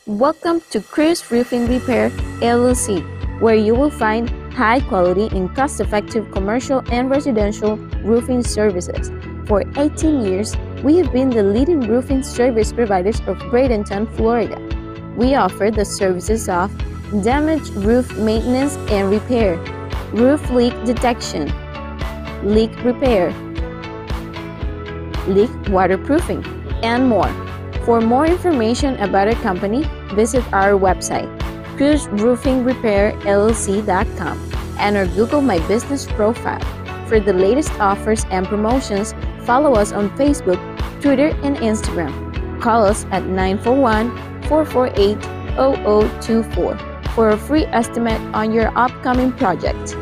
Welcome to Cruz Roofing Repair, LLC, where you will find high-quality and cost-effective commercial and residential roofing services. For 18 years, we have been the leading roofing service providers of Bradenton, Florida. We offer the services of damaged roof maintenance and repair, roof leak detection, leak repair, leak waterproofing, and more. For more information about our company, visit our website, cruzroofingrepairllc.com, and our Google My Business profile. For the latest offers and promotions, follow us on Facebook, Twitter, and Instagram. Call us at 941-448-0024 for a free estimate on your upcoming project.